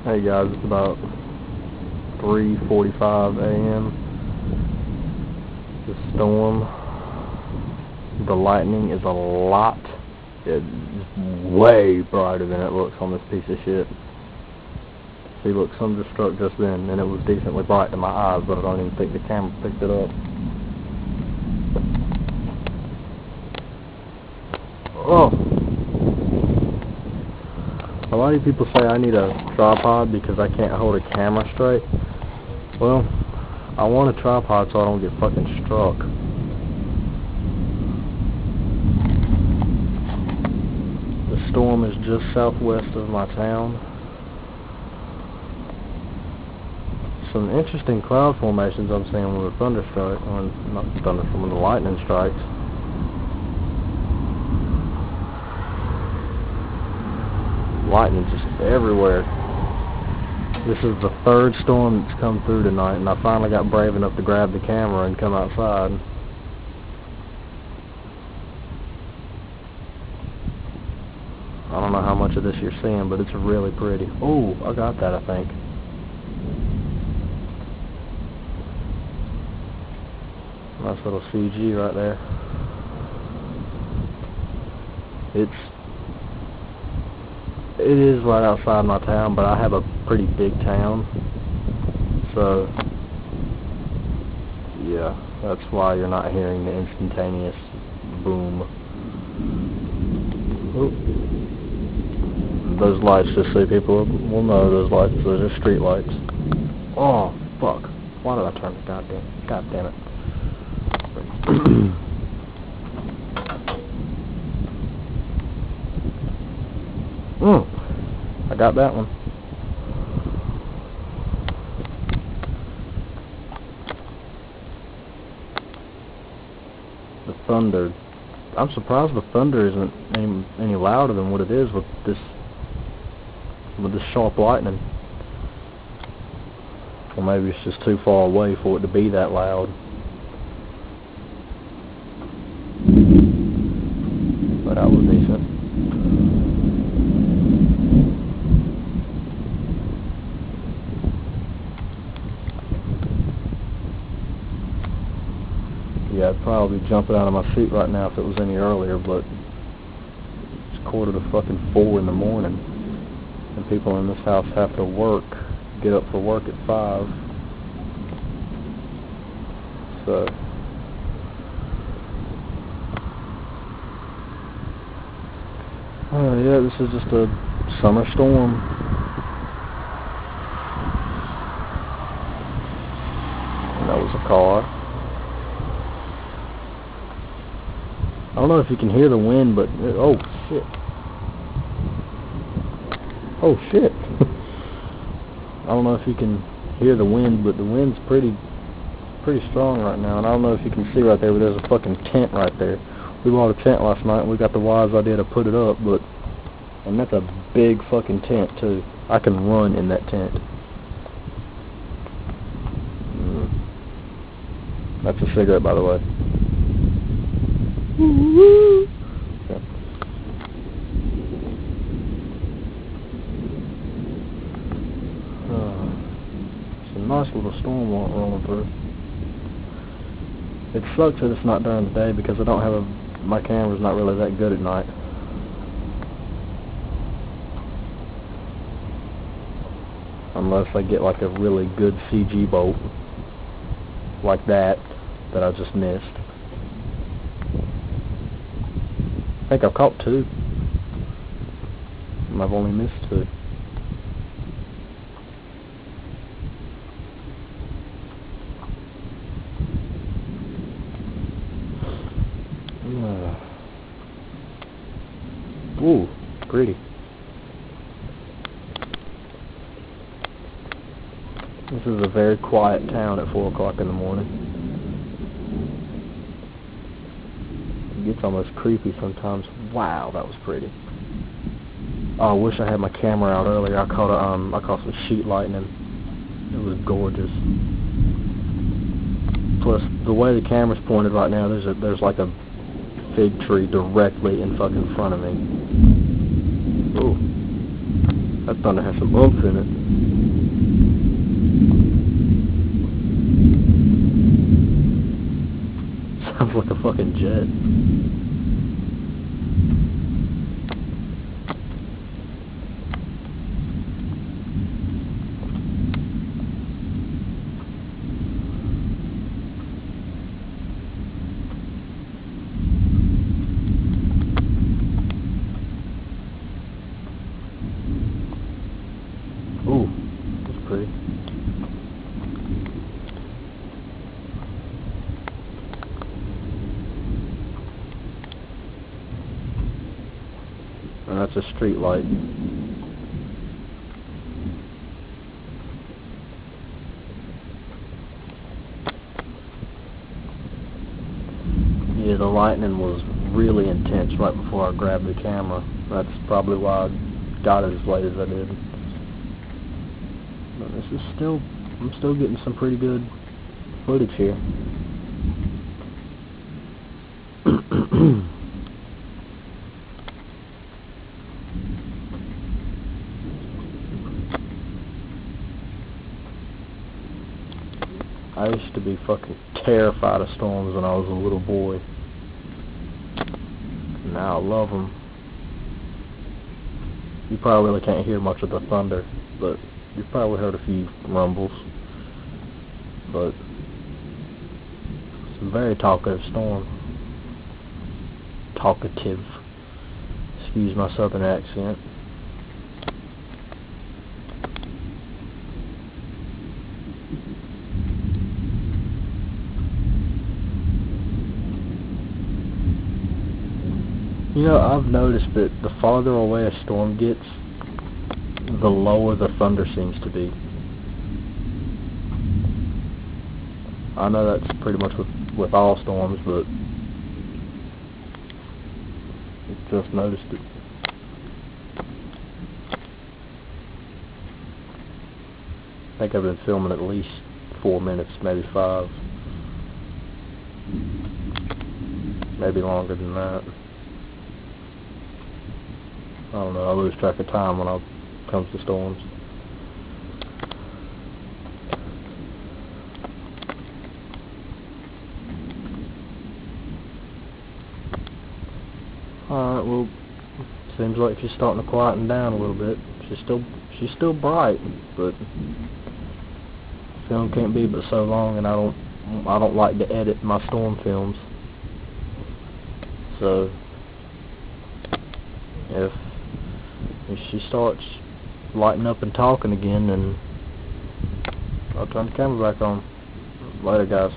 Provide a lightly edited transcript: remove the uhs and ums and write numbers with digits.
Hey guys, it's about 3:45 a.m. The storm, the lightning is a lot. It's way brighter than it looks on this piece of shit. See, look, some just struck just then, and it was decently bright to my eyes, but I don't even think the camera picked it up. Oh! A lot of people say I need a tripod because I can't hold a camera straight. Well, I want a tripod so I don't get fucking struck. The storm is just southwest of my town. Some interesting cloud formations I'm seeing when the thunder strikes, when the lightning strikes. Lightning just everywhere. This is the third storm that's come through tonight, and I finally got brave enough to grab the camera and come outside. I don't know how much of this you're seeing, but it's really pretty. Oh, I got that, I think. Nice little CG right there. It is right outside my town, but I have a pretty big town, so yeah, that's why you're not hearing the instantaneous boom. Ooh. Those lights, just so people will know, those are street lights. Oh, fuck. Why did I turn it? God damn it. I got that one. The thunder. I'm surprised the thunder isn't any louder than what it is with this sharp lightning. Or maybe it's just too far away for it to be that loud. But that was decent. Yeah, I'd probably be jumping out of my seat right now if it was any earlier, but it's 3:45 in the morning, and people in this house have to get up for work at 5. So, yeah, this is just a summer storm. And that was a car. I don't know if you can hear the wind, but oh shit! Oh shit! I don't know if you can hear the wind, but the wind's pretty strong right now, and I don't know if you can see right there, but there's a fucking tent right there. We bought a tent last night, and we got the wise idea to put it up, and that's a big fucking tent too. I can run in that tent. That's a cigarette, by the way. Woo-hoo. Yeah. It's a nice little storm rolling through. It sucks that it's not during the day because I don't have my camera's not really that good at night. Unless I get like a really good CG bolt like that I just missed. I think I've caught 2. And I've only missed 2. Ooh, pretty. This is a very quiet town at 4 o'clock in the morning. It gets almost creepy sometimes. Wow, that was pretty. Oh, I wish I had my camera out earlier. I caught some sheet lightning. It was gorgeous. Plus, the way the camera's pointed right now, there's like a fig tree directly in fucking front of me. Ooh. That thunder has some oomph in it. Sounds like a fucking jet. Ooh, that's pretty. And that's a street light. Yeah, the lightning was really intense right before I grabbed the camera. That's probably why I got it as late as I did. But this is still, I'm still getting some pretty good footage here. I used to be fucking terrified of storms when I was a little boy. Now I love them. You probably really can't hear much of the thunder, but you've probably heard a few rumbles. But it's a very talkative storm. Talkative. Excuse my southern accent. You know, I've noticed that the farther away a storm gets, the lower the thunder seems to be. I know that's pretty much with all storms, but I just noticed it. I think I've been filming at least 4 minutes, maybe 5. Maybe longer than that. I don't know, I lose track of time when it comes to storms. Alright, well, seems like she's starting to quieten down a little bit. She's still bright, but film can't be but so long, and I don't like to edit my storm films. So if she starts lighting up and talking again, then I'll turn the camera back on. Later, guys.